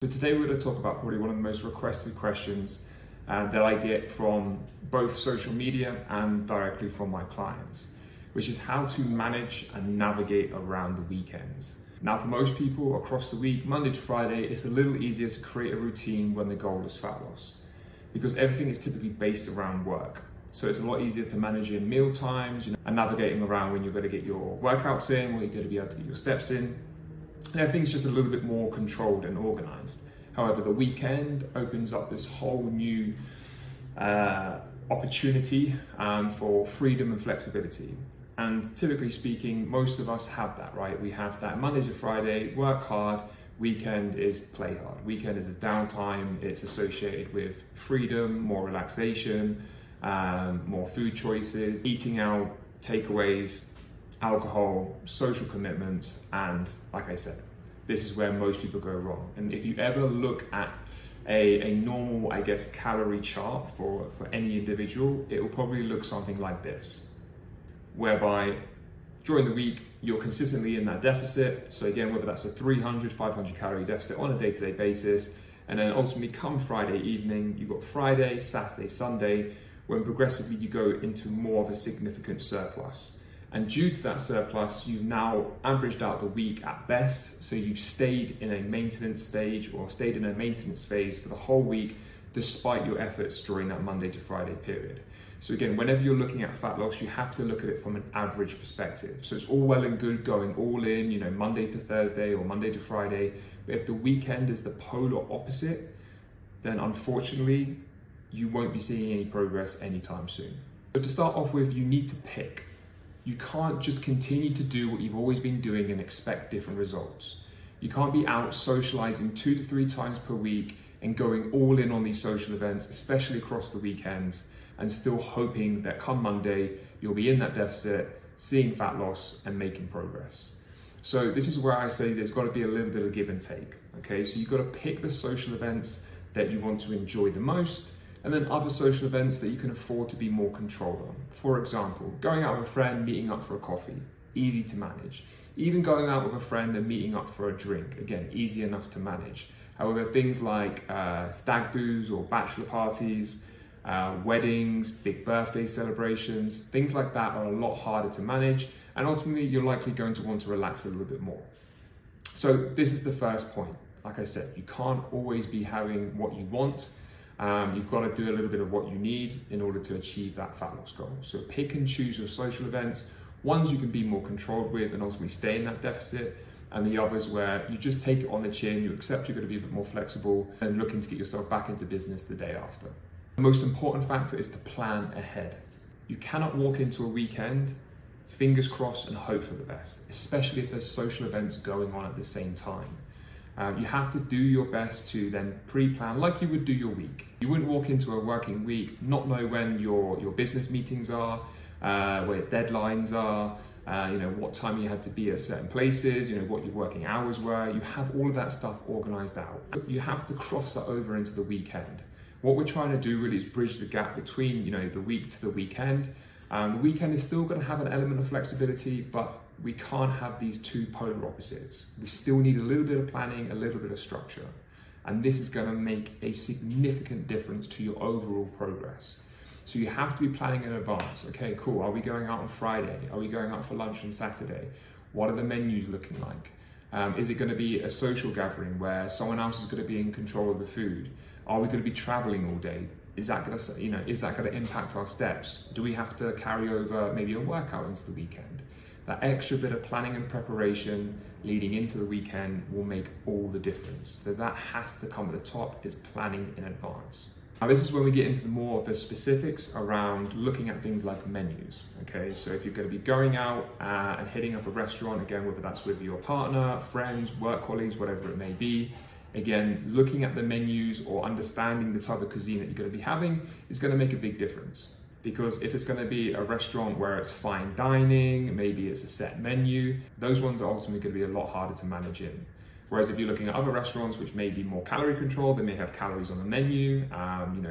So today we're going to talk about probably one of the most requested questions that I get from both social media and directly from my clients, which is how to manage and navigate around the weekends. Now, for most people across the week, Monday to Friday, it's a little easier to create a routine when the goal is fat loss because everything is typically based around work. So it's a lot easier to manage in meal times, and navigating around when you're going to get your workouts in, or you're going to be able to get your steps in. And everything's just a little bit more controlled and organized. However, the weekend opens up this whole new opportunity for freedom and flexibility. And typically speaking, most of us have that, right? We have that Monday to Friday, work hard, weekend is play hard. Weekend is a downtime, it's associated with freedom, more relaxation, more food choices, eating out, takeaways, alcohol, social commitments, and like I said, this is where most people go wrong. And if you ever look at a normal, calorie chart for any individual, it will probably look something like this, whereby during the week, you're consistently in that deficit. So again, whether that's a 300, 500 calorie deficit on a day-to-day basis, and then ultimately come Friday evening, you've got Friday, Saturday, Sunday, when progressively you go into more of a significant surplus. And due to that surplus, you've now averaged out the week at best. So you've stayed in a maintenance stage or stayed in a maintenance phase for the whole week, despite your efforts during that Monday to Friday period. So again, whenever you're looking at fat loss, you have to look at it from an average perspective. So it's all well and good going all in, Monday to Thursday or Monday to Friday. But if the weekend is the polar opposite, then unfortunately, you won't be seeing any progress anytime soon. So to start off with, you need to pick. You can't just continue to do what you've always been doing and expect different results. You can't be out socializing 2 to 3 times per week and going all in on these social events, especially across the weekends, and still hoping that come Monday, you'll be in that deficit, seeing fat loss and making progress. So this is where I say there's got to be a little bit of give and take. Okay, so you've got to pick the social events that you want to enjoy the most, and then other social events that you can afford to be more controlled on. For example, going out with a friend, meeting up for a coffee, easy to manage. Even going out with a friend and meeting up for a drink, again, easy enough to manage. However, things like stag do's or bachelor parties, weddings, big birthday celebrations, things like that are a lot harder to manage, and ultimately you're likely going to want to relax a little bit more. So this is the first point. Like I said, you can't always be having what you want. You've got to do a little bit of what you need in order to achieve that fat loss goal. So pick and choose your social events, ones you can be more controlled with and ultimately stay in that deficit, and the others where you just take it on the chin, you accept you're going to be a bit more flexible and looking to get yourself back into business the day after. The most important factor is to plan ahead. You cannot walk into a weekend, fingers crossed, and hope for the best, especially if there's social events going on at the same time. You have to do your best to then pre-plan like you would do your week. You wouldn't walk into a working week, not know when your business meetings are, where deadlines are, what time you had to be at certain places, what your working hours were. You have all of that stuff organized out. You have to cross that over into the weekend. What we're trying to do really is bridge the gap between, the week to the weekend. The weekend is still going to have an element of flexibility, but we can't have these two polar opposites. We still need a little bit of planning, a little bit of structure. And this is going to make a significant difference to your overall progress. So you have to be planning in advance. Okay, cool. Are we going out on Friday? Are we going out for lunch on Saturday? What are the menus looking like? Is it going to be a social gathering where someone else is going to be in control of the food? Are we going to be traveling all day? Is that going to impact our steps? Do we have to carry over maybe a workout into the weekend? That extra bit of planning and preparation leading into the weekend will make all the difference. So that has to come at the top, is planning in advance. Now this is when we get into more of the specifics around looking at things like menus. Okay, so if you're going to be going out and hitting up a restaurant, again, whether that's with your partner, friends, work colleagues, whatever it may be, again, looking at the menus or understanding the type of cuisine that you're going to be having is going to make a big difference. Because if it's going to be a restaurant where it's fine dining, maybe it's a set menu, those ones are ultimately going to be a lot harder to manage in. Whereas if you're looking at other restaurants which may be more calorie controlled, they may have calories on the menu,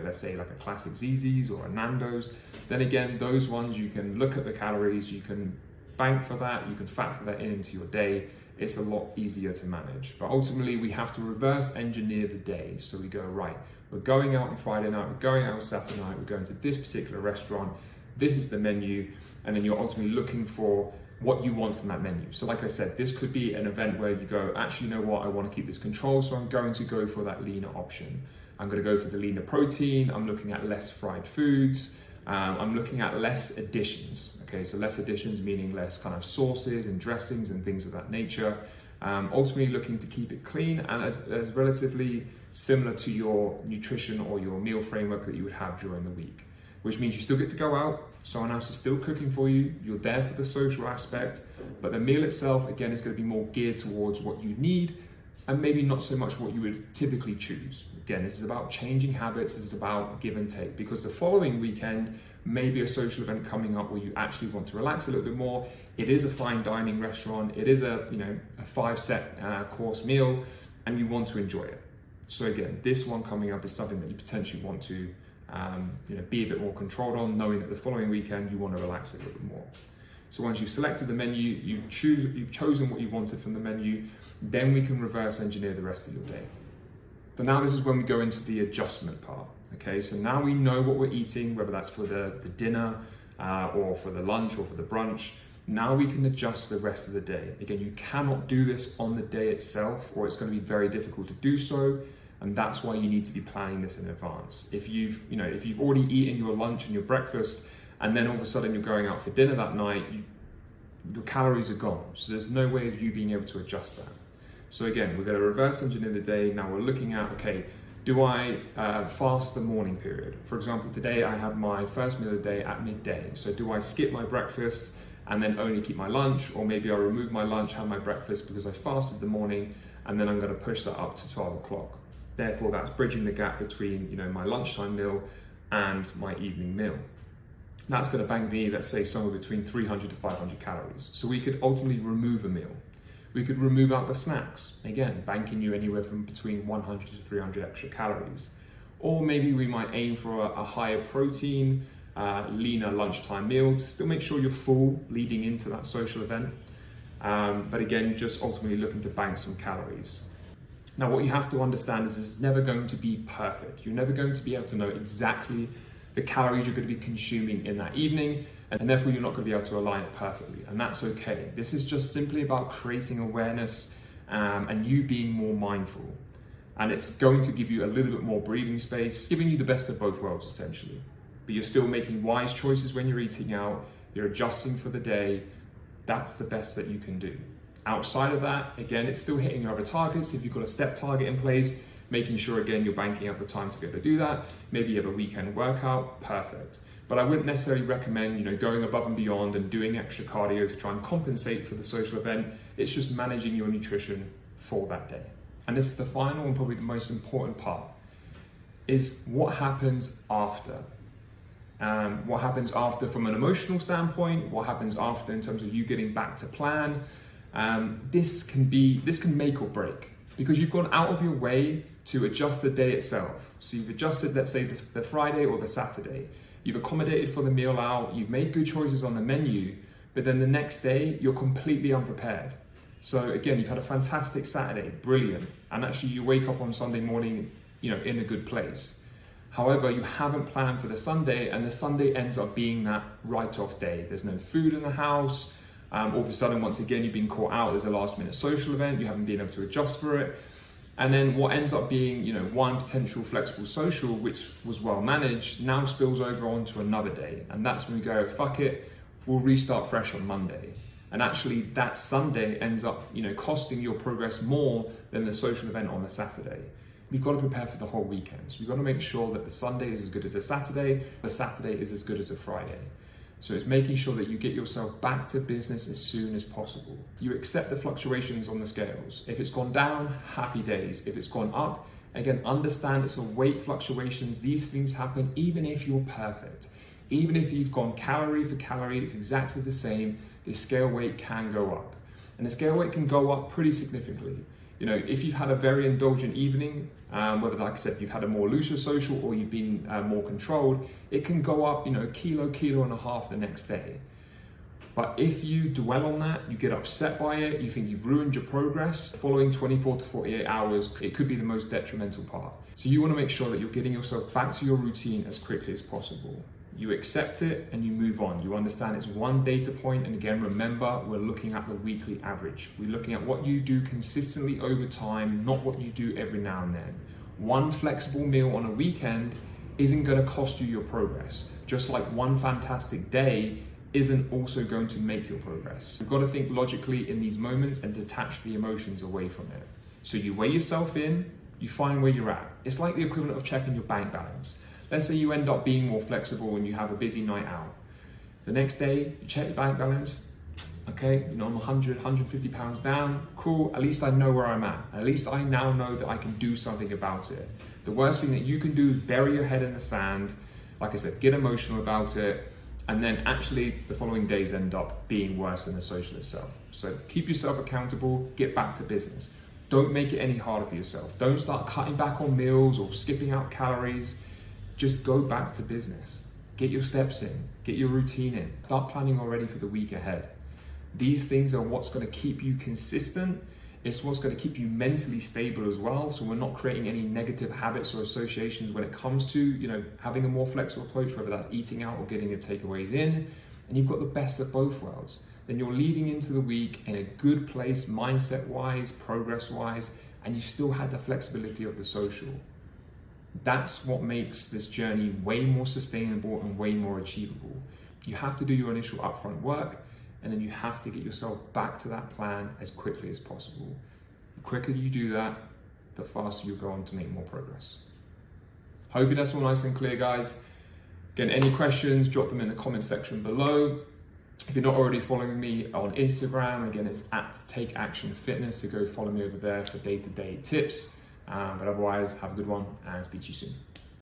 let's say like a classic Zizzi's or a Nando's, then again, those ones you can look at the calories, you can bank for that, you can factor that into your day, it's a lot easier to manage. But ultimately, we have to reverse engineer the day. So we go, right, we're going out on Friday night, we're going out on Saturday night, we're going to this particular restaurant, this is the menu, and then you're ultimately looking for what you want from that menu. So like I said, this could be an event where you go, actually, you know what, I want to keep this control, so I'm going to go for that leaner option. I'm going to go for the leaner protein, I'm looking at less fried foods, I'm looking at less additions. Okay, so less additions meaning less kind of sauces and dressings and things of that nature. Ultimately looking to keep it clean and as relatively similar to your nutrition or your meal framework that you would have during the week. Which means you still get to go out, someone else is still cooking for you, you're there for the social aspect, but the meal itself, again, is going to be more geared towards what you need and maybe not so much what you would typically choose. Again, this is about changing habits, this is about give and take, because the following weekend may be a social event coming up where you actually want to relax a little bit more. It is a fine dining restaurant, it is a 5-set course meal, and you want to enjoy it. So again, this one coming up is something that you potentially want to be a bit more controlled on, knowing that the following weekend you want to relax a little bit more. So once you've selected the menu, you've chosen what you wanted from the menu, then we can reverse engineer the rest of your day. So now this is when we go into the adjustment part. Okay, so now we know what we're eating, whether that's for the dinner or for the lunch or for the brunch. Now we can adjust the rest of the day. Again, you cannot do this on the day itself, or it's going to be very difficult to do so. And that's why you need to be planning this in advance. If you've already eaten your lunch and your breakfast, and then all of a sudden you're going out for dinner that night, your calories are gone. So there's no way of you being able to adjust that. So again, we're going to reverse engineer the day. Now we're looking at, okay, do I fast the morning period? For example, today I have my first meal of the day at midday. So do I skip my breakfast and then only keep my lunch? Or maybe I'll remove my lunch, have my breakfast because I fasted the morning, and then I'm going to push that up to 12 o'clock. Therefore, that's bridging the gap between my lunchtime meal and my evening meal. That's going to bank me, let's say, somewhere between 300 to 500 calories. So we could ultimately remove a meal. We could remove out the snacks, again, banking you anywhere from between 100 to 300 extra calories. Or maybe we might aim for a higher protein, leaner lunchtime meal to still make sure you're full leading into that social event. But again, just ultimately looking to bank some calories. Now, what you have to understand is it's never going to be perfect. You're never going to be able to know exactly the calories you're going to be consuming in that evening, and therefore you're not going to be able to align it perfectly, and that's okay. This is just simply about creating awareness and you being more mindful. And it's going to give you a little bit more breathing space, giving you the best of both worlds, essentially. But you're still making wise choices when you're eating out, you're adjusting for the day. That's the best that you can do. Outside of that, again, it's still hitting your other targets. If you've got a step target in place, making sure, again, you're banking up the time to be able to do that. Maybe you have a weekend workout, perfect. But I wouldn't necessarily recommend, going above and beyond and doing extra cardio to try and compensate for the social event. It's just managing your nutrition for that day. And this is the final and probably the most important part, is what happens after. What happens after from an emotional standpoint, what happens after in terms of you getting back to plan. This can make or break, because you've gone out of your way to adjust the day itself. So you've adjusted, let's say, the Friday or the Saturday. You've accommodated for the meal out, you've made good choices on the menu, but then the next day you're completely unprepared. So again, you've had a fantastic Saturday, brilliant, and actually you wake up on Sunday morning, in a good place. However, you haven't planned for the Sunday, and the Sunday ends up being that write-off day. There's no food in the house. All of a sudden, once again, you've been caught out. There's a last-minute social event. You haven't been able to adjust for it. And then what ends up being, one potential flexible social, which was well managed, now spills over onto another day. And that's when we go, fuck it, we'll restart fresh on Monday. And actually, that Sunday ends up, costing your progress more than the social event on the Saturday. We've got to prepare for the whole weekend. So we've got to make sure that the Sunday is as good as a Saturday, the Saturday is as good as a Friday. So it's making sure that you get yourself back to business as soon as possible. You accept the fluctuations on the scales. If it's gone down, happy days. If it's gone up, again, understand it's a weight fluctuations. These things happen even if you're perfect. Even if you've gone calorie for calorie, it's exactly the same. The scale weight can go up. And the scale weight can go up pretty significantly. If you've had a very indulgent evening, whether, like I said, you've had a more looser social or you've been more controlled, it can go up, a kilo and a half the next day. But if you dwell on that, you get upset by it, you think you've ruined your progress, following 24 to 48 hours, it could be the most detrimental part. So you want to make sure that you're getting yourself back to your routine as quickly as possible. You accept it and you move on. You understand it's one data point, and again, remember, we're looking at the weekly average. We're looking at what you do consistently over time, not what you do every now and then. One flexible meal on a weekend isn't going to cost you your progress, just like one fantastic day isn't also going to make your progress. You've got to think logically in these moments and detach the emotions away from it. So you weigh yourself in, you find where you're at. It's like the equivalent of checking your bank balance. Let's say you end up being more flexible when you have a busy night out. The next day, you check your bank balance. Okay, I'm 100, 150 pounds down. Cool, at least I know where I'm at. At least I now know that I can do something about it. The worst thing that you can do is bury your head in the sand. Like I said, get emotional about it. And then actually the following days end up being worse than the social itself. So keep yourself accountable, get back to business. Don't make it any harder for yourself. Don't start cutting back on meals or skipping out calories. Just go back to business. Get your steps in, get your routine in. Start planning already for the week ahead. These things are what's going to keep you consistent. It's what's going to keep you mentally stable as well. So we're not creating any negative habits or associations when it comes to, having a more flexible approach, whether that's eating out or getting your takeaways in. And you've got the best of both worlds. Then you're leading into the week in a good place, mindset-wise, progress-wise, and you still had the flexibility of the social. That's what makes this journey way more sustainable and way more achievable. You have to do your initial upfront work, and then you have to get yourself back to that plan as quickly as possible. The quicker you do that, the faster you'll go on to make more progress. Hopefully that's all nice and clear, guys. Again, any questions, drop them in the comment section below. If you're not already following me on Instagram, again, it's @TakeActionFitness, so go follow me over there for day-to-day tips. But otherwise, have a good one and speak to you soon.